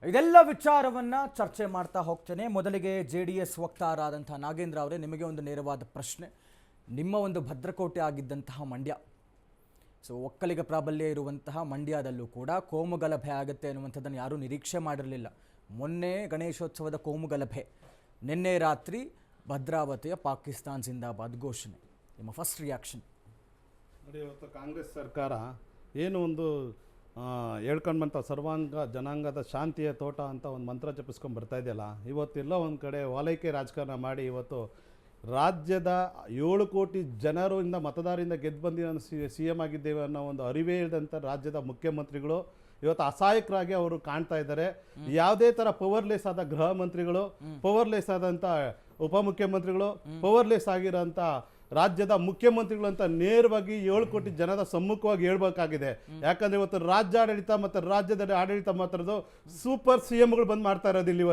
ಇದೆಲ್ಲ ವಿಚಾರವನ್ನ ಚರ್ಚೆ ಮಾಡ್ತಾ ಹೋಗ್ತೇನೆ. ಮೊದಲಿಗೆ JDS ವಕ್ತಾರ ಆದಂತಹ ನಾಗೇಂದ್ರ ಅವರೇ, ನಿಮಗೆ ಒಂದು ನೇರವಾದ ಪ್ರಶ್ನೆ. ನಿಮ್ಮ ಒಂದು ಭದ್ರಕೋಟೆ ಆಗಿದ್ದಂತಹ ಮಂಡ್ಯ, ಸೊ ಒಕ್ಕಲಿಗ ಪ್ರಾಬಲ್ಯ ಇರುವಂತಹ ಮಂಡ್ಯದಲ್ಲೂ ಕೂಡ ಕೋಮುಗಲಭೆ ಆಗುತ್ತೆ ಅನ್ನುವಂಥದ್ದನ್ನು ಯಾರೂ ನಿರೀಕ್ಷೆ ಮಾಡಿರಲಿಲ್ಲ. ಮೊನ್ನೆ ಗಣೇಶೋತ್ಸವದ ಕೋಮುಗಲಭೆ, ನಿನ್ನೆ ರಾತ್ರಿ ಭದ್ರಾವತಿಯ ಪಾಕಿಸ್ತಾನ್ ಜಿಂದಾಬಾದ್ ಘೋಷಣೆ. ನಿಮ್ಮ ಫಸ್ಟ್ ರಿಯಾಕ್ಷನ್? ನೋಡಿ, ಇವತ್ತು ಕಾಂಗ್ರೆಸ್ ಸರ್ಕಾರ ಏನು ಒಂದು ಹೇಳ್ಕೊಂಡು ಬಂತ ಸರ್ವಾಂಗ ಜನಾಂಗದ ಶಾಂತಿಯ ತೋಟ ಅಂತ ಒಂದು ಮಂತ್ರ ಜಪಿಸ್ಕೊಂಡು ಬರ್ತಾ ಇದೆಯಲ್ಲ, ಇವತ್ತೆಲ್ಲ ಒಂದು ಕಡೆ ಓಲೈಕೆ ರಾಜಕಾರಣ ಮಾಡಿ ಇವತ್ತು ರಾಜ್ಯದ 7 ಕೋಟಿ ಜನರಿಂದ ಮತದಾರರಿಂದ ಗೆದ್ದು ಬಂದಿರೋ CM ಆಗಿದ್ದೇವೆ ಅನ್ನೋ ಒಂದು ಅರಿವೇ ಇಲ್ಲದಂಥ ರಾಜ್ಯದ ಮುಖ್ಯಮಂತ್ರಿಗಳು ಇವತ್ತು ಅಸಹಾಯಕರಾಗಿ ಅವರು ಕಾಣ್ತಾ ಇದ್ದಾರೆ. ಯಾವುದೇ ಥರ ಪವರ್ಲೆಸ್ ಆದ ಗೃಹ ಮಂತ್ರಿಗಳು, ಪವರ್ಲೆಸ್ ಆದಂಥ ಉಪಮುಖ್ಯಮಂತ್ರಿಗಳು, ಪವರ್ಲೆಸ್ ಆಗಿರೋಂಥ ರಾಜ್ಯದ ಮುಖ್ಯಮಂತ್ರಿಗಳು ಅಂತ ನೇರವಾಗಿ 7 ಕೋಟಿ ಜನದ ಸಮ್ಮುಖವಾಗಿ ಹೇಳ್ಬೇಕಾಗಿದೆ. ಯಾಕಂದ್ರೆ ಇವತ್ತು ರಾಜ್ಯ ಆಡಳಿತ ಮತ್ತು ರಾಜ್ಯದಲ್ಲಿ ಆಡಳಿತ ಮಾತ್ರದು ಸೂಪರ್ CMಗಳು ಬಂದ್ ಮಾಡ್ತಾ ಇರೋದು ಇಲ್ಲಿ.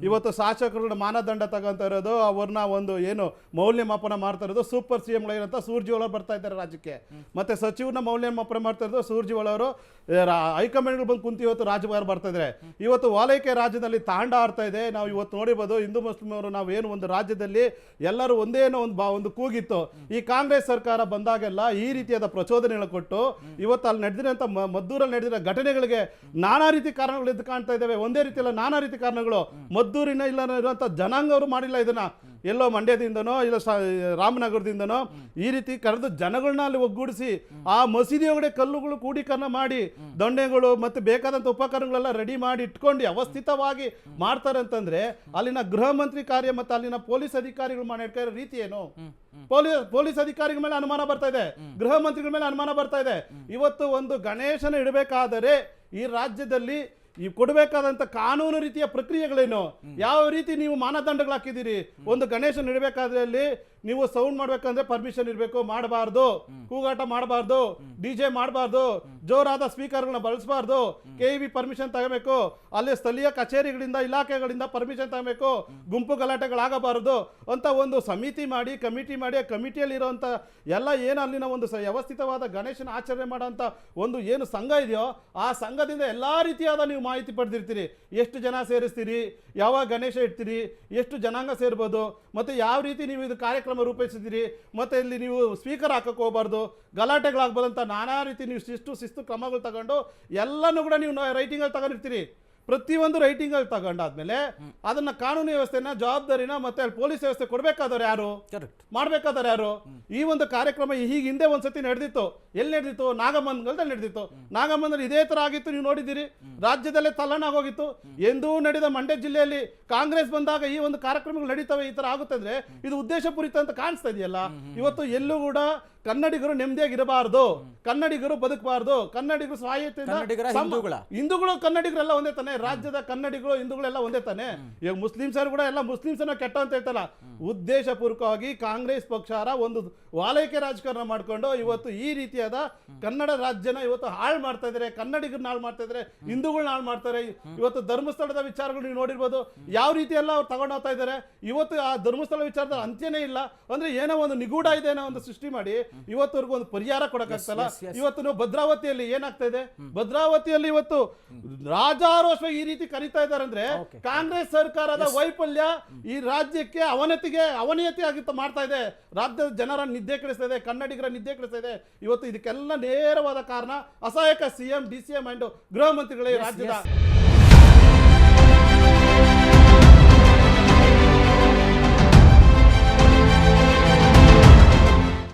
ಇವತ್ತು ಶಾಸಕರುಗಳ ಮಾನದಂಡ ತಗೊಂತ ಇರೋದು, ಅವ್ರನ್ನ ಒಂದು ಏನು ಮೌಲ್ಯಮಾಪನ ಮಾಡ್ತಾ ಇರೋದು ಸೂಪರ್ CMಗಳೇನಂತ ಸೂರ್ಜಿವಾಲ ಬರ್ತಾ ಇದ್ದಾರೆ ರಾಜ್ಯಕ್ಕೆ. ಮತ್ತೆ ಸಚಿವರನ್ನ ಮೌಲ್ಯಮಾಪನ ಮಾಡ್ತಾ ಇರೋದು ಸೂರ್ಜಿವಾಲ ಅವರು. ಹೈಕಮಾಂಡ್ಗಳು ಬಂದು ಕುಂತು ಇವತ್ತು ರಾಜ್ಯಭಾರ ಬರ್ತಾ ಇದ್ದಾರೆ. ಇವತ್ತು ಓಲೈಕೆ ರಾಜ್ಯದಲ್ಲಿ ತಾಂಡ ಆಡ್ತಾ ಇದೆ. ನಾವು ಇವತ್ತು ನೋಡಿರ್ಬೋದು, ಹಿಂದೂ ಮುಸ್ಲಿಂ ಅವರು ನಾವೇನು ಒಂದು ರಾಜ್ಯದಲ್ಲಿ ಎಲ್ಲರೂ ಒಂದೇನೋ ಒಂದು ಕೂಗಿತ್ತು. ಈ ಕಾಂಗ್ರೆಸ್ ಸರ್ಕಾರ ಬಂದಾಗೆಲ್ಲ ಈ ರೀತಿಯಾದ ಪ್ರಚೋದನೆಗಳು ಕೊಟ್ಟು ಇವತ್ತು ಅಲ್ಲಿ ನಡೆದಿರೋಂಥ ಮದ್ದೂರಲ್ಲಿ ನಡೆದಿರೋ ಘಟನೆಗಳಿಗೆ ನಾನಾ ರೀತಿ ಕಾರಣಗಳು ಎದ್ದು ಕಾಣ್ತಾ ಇದ್ದಾವೆ. ಒಂದೇ ರೀತಿ ಅಲ್ಲ, ನಾನಾ ರೀತಿ ಕಾರಣಗಳು. ಮದ್ದೂರಿನ ಇಲ್ಲ ಇರುವಂಥ ಜನಾಂಗ ಅವರು ಮಾಡಿಲ್ಲ ಇದನ್ನ, ಎಲ್ಲೋ ಮಂಡ್ಯದಿಂದನೋ ಇಲ್ಲ ರಾಮನಗರದಿಂದನೋ ಈ ರೀತಿ ಕರೆದು ಜನಗಳನ್ನ ಅಲ್ಲಿ ಒಗ್ಗೂಡಿಸಿ ಆ ಮಸೀದಿ ಒಳಗಡೆ ಕಲ್ಲುಗಳು ಕೂಡೀಕರಣ ಮಾಡಿ ದೊಣ್ಣೆಗಳು ಮತ್ತೆ ಬೇಕಾದಂಥ ಉಪಕರಣಗಳೆಲ್ಲ ರೆಡಿ ಮಾಡಿ ಇಟ್ಕೊಂಡು ವ್ಯವಸ್ಥಿತವಾಗಿ ಮಾಡ್ತಾರೆ ಅಂತಂದ್ರೆ ಅಲ್ಲಿನ ಗೃಹ ಮಂತ್ರಿ ಕಾರ್ಯ ಮತ್ತು ಅಲ್ಲಿನ ಪೊಲೀಸ್ ಅಧಿಕಾರಿಗಳು ಮಾಡಿರೋ ರೀತಿ ಏನು? ಪೊಲೀಸ್ ಅಧಿಕಾರಿಗಳ ಮೇಲೆ ಅನುಮಾನ ಬರ್ತಾ ಇದೆ, ಗೃಹ ಮಂತ್ರಿಗಳ ಮೇಲೆ ಅನುಮಾನ ಬರ್ತಾ ಇದೆ. ಇವತ್ತು ಒಂದು ಗಣೇಶನ ಇಡಬೇಕಾದರೆ ಈ ರಾಜ್ಯದಲ್ಲಿ ಈ ಕೊಡಬೇಕಾದಂತ ಕಾನೂನು ರೀತಿಯ ಪ್ರಕ್ರಿಯೆಗಳೇನು, ಯಾವ ರೀತಿ ನೀವು ಮಾನದಂಡಗಳು ಹಾಕಿದ್ದೀರಿ? ಒಂದು ಗಣೇಶನ ಇಡಬೇಕಾದ್ರೆ ಅಲ್ಲಿ ನೀವು ಸೌಂಡ್ ಮಾಡ್ಬೇಕಂದ್ರೆ ಪರ್ಮಿಷನ್ ಇರಬೇಕು, ಮಾಡಬಾರ್ದು, ಕೂಗಾಟ ಮಾಡಬಾರ್ದು, DJ ಮಾಡಬಾರ್ದು, ಜೋರಾದ ಸ್ಪೀಕರ್ಗಳನ್ನ ಬಳಸಬಾರ್ದು, KEB ಪರ್ಮಿಷನ್ ತಗೋಬೇಕು, ಅಲ್ಲಿ ಸ್ಥಳೀಯ ಕಚೇರಿಗಳಿಂದ ಇಲಾಖೆಗಳಿಂದ ಪರ್ಮಿಷನ್ ತಗೋಬೇಕು, ಗುಂಪು ಗಲಾಟೆಗಳಾಗಬಾರದು ಅಂತ ಒಂದು ಸಮಿತಿ ಮಾಡಿ ಕಮಿಟಿ ಮಾಡಿ ಆ ಕಮಿಟಿಯಲ್ಲಿ ಇರೋಂಥ ಎಲ್ಲ ಏನು ಅಲ್ಲಿನ ಒಂದು ವ್ಯವಸ್ಥಿತವಾದ ಗಣೇಶನ ಆಚರಣೆ ಮಾಡೋಂಥ ಒಂದು ಏನು ಸಂಘ ಇದೆಯೋ ಆ ಸಂಘದಿಂದ ಎಲ್ಲ ರೀತಿಯಾದ ನೀವು ಮಾಹಿತಿ ಪಡೆದಿರ್ತೀರಿ. ಎಷ್ಟು ಜನ ಸೇರಿಸ್ತೀರಿ, ಯಾವಾಗ ಗಣೇಶ ಇಡ್ತೀರಿ, ಎಷ್ಟು ಜನಾಂಗ ಸೇರ್ಬೋದು, ಮತ್ತು ಯಾವ ರೀತಿ ನೀವು ಇದು ಕಾರ್ಯಕ್ರಮ ರೂಪಿಸಿದ್ದೀರಿ, ಮತ್ತು ಇಲ್ಲಿ ನೀವು ಸ್ಪೀಕರ್ ಹಾಕಕ್ಕೆ ಹೋಗಬಾರ್ದು, ಗಲಾಟೆಗಳಾಗ್ಬೋದಂತ ನಾನಾ ರೀತಿ ನೀವು ಶಿಸ್ತು ಕ್ರಮಗಳು ತಗೊಂಡು ಎಲ್ಲನೂ ಕೂಡ ನೀವು ರೈಟಿಂಗಲ್ಲಿ ತಗೊಂಡಿರ್ತೀರಿ. ಪ್ರತಿಯೊಂದು ರೈಟಿಂಗಲ್ಲಿ ತಗೊಂಡಾದ್ಮೇಲೆ ಅದನ್ನ ಕಾನೂನು ವ್ಯವಸ್ಥೆನ ಜವಾಬ್ದಾರಿನ ಮತ್ತೆ ಪೊಲೀಸ್ ವ್ಯವಸ್ಥೆ ಕೊಡಬೇಕಾದವ್ರು ಯಾರು, ಮಾಡ್ಬೇಕಾದವ್ರು ಯಾರು? ಈ ಒಂದು ಕಾರ್ಯಕ್ರಮ ಹೀಗೆ ಹಿಂದೆ ಒಂದ್ಸತಿ ನಡೆದಿತ್ತು. ಎಲ್ಲಿ ನಡೆದಿತ್ತು? ನಾಗಮಂಗಲದಲ್ಲಿ ನಡೆದಿತ್ತು. ನಾಗಮಂಗಲದಲ್ಲಿ ಇದೇ ತರ ಆಗಿತ್ತು, ನೀವು ನೋಡಿದ್ದೀರಿ. ರಾಜ್ಯದಲ್ಲೇ ತಲ್ಲಣಾಗೋಗಿತ್ತು. ಎಂದೂ ನಡೆದ ಮಂಡ್ಯ ಜಿಲ್ಲೆಯಲ್ಲಿ ಕಾಂಗ್ರೆಸ್ ಬಂದಾಗ ಈ ಒಂದು ಕಾರ್ಯಕ್ರಮಗಳು ನಡೀತವೆ, ಈ ತರ ಆಗುತ್ತೆ ಅಂದ್ರೆ ಇದು ಉದ್ದೇಶಪೂರಿತ ಅಂತ ಕಾಣಿಸ್ತಾ ಇದೆಯಲ್ಲ. ಇವತ್ತು ಎಲ್ಲೂ ಕೂಡ ಕನ್ನಡಿಗರು ನೆಮ್ಮದಿಯಾಗಿರಬಾರ್ದು, ಕನ್ನಡಿಗರು ಬದುಕಬಾರ್ದು, ಕನ್ನಡಿಗರು ಹಿಂದೂಗಳು ಕನ್ನಡಿಗರೆಲ್ಲ ಒಂದೇ ತಾನೆ, ರಾಜ್ಯದ ಕನ್ನಡಿಗರು ಹಿಂದೂಗಳೆಲ್ಲ ಒಂದೇ ತಾನೆ. ಈಗ ಮುಸ್ಲಿಮ್ಸರು ಕೂಡ ಎಲ್ಲ ಮುಸ್ಲಿಮ್ಸನ್ನ ಕೆಟ್ಟ ಅಂತ ಹೇಳ್ತಲ್ಲ. ಉದ್ದೇಶಪೂರ್ವಕವಾಗಿ ಕಾಂಗ್ರೆಸ್ ಪಕ್ಷ ಒಂದು ವಾಲೈಕೆ ರಾಜಕಾರಣ ಮಾಡ್ಕೊಂಡು ಇವತ್ತು ಈ ರೀತಿಯಾದ ಕನ್ನಡ ರಾಜ್ಯನ ಇವತ್ತು ಹಾಳು ಮಾಡ್ತಾ ಇದ್ದಾರೆ, ಕನ್ನಡಿಗರನ್ನ ಹಾಳು ಮಾಡ್ತಾ ಇದ್ದಾರೆ, ಹಿಂದೂಗಳನ್ನ ಹಾಳು ಮಾಡ್ತಾರೆ. ಇವತ್ತು ಧರ್ಮಸ್ಥಳದ ವಿಚಾರಗಳು ನೀವು ನೋಡಿರ್ಬೋದು, ಯಾವ ರೀತಿ ಎಲ್ಲ ಅವ್ರು ತಗೊಂಡು ಹೋಗ್ತಾ ಇದ್ದಾರೆ. ಇವತ್ತು ಆ ಧರ್ಮಸ್ಥಳ ವಿಚಾರದ ಅಂತ್ಯನೇ ಇಲ್ಲ. ಅಂದ್ರೆ ಏನೋ ಒಂದು ನಿಗೂಢ ಇದೆ ಅನ್ನೋ ಒಂದು ಸೃಷ್ಟಿ ಮಾಡಿ ಇವತ್ತವರೆಗೂ ಒಂದು ಪರಿಹಾರ ಕೊಡಕ್ಕಾಗ್ತಲ್ಲ. ಇವತ್ತು ನೀವು ಭದ್ರಾವತಿಯಲ್ಲಿ ಏನಾಗ್ತಾ ಇದೆ? ಭದ್ರಾವತಿಯಲ್ಲಿ ಇವತ್ತು ರಾಜಾರೋಷ ಈ ರೀತಿ ಕರೀತಾ ಇದ್ದಾರೆ ಅಂದ್ರೆ ಕಾಂಗ್ರೆಸ್ ಸರ್ಕಾರದ ವೈಫಲ್ಯ ಈ ರಾಜ್ಯಕ್ಕೆ ಅವನತಿ ಆಗಿತ್ತು ಮಾಡ್ತಾ ಇದೆ. ರಾಜ್ಯದ ಜನರ ನಿದ್ದೆ ಕೆಡಿಸ್ತಾ ಇದೆ, ಕನ್ನಡಿಗರ ನಿದ್ದೆ ಕೆಡಿಸ್ತಾ ಇದೆ. ಇವತ್ತು ಇದಕ್ಕೆಲ್ಲ ನೇರವಾದ ಕಾರಣ ಅಸಹಾಯಕ CM, DCM ಅಂಡ್ ಗೃಹ ಮಂತ್ರಿಗಳೇ ರಾಜ್ಯದ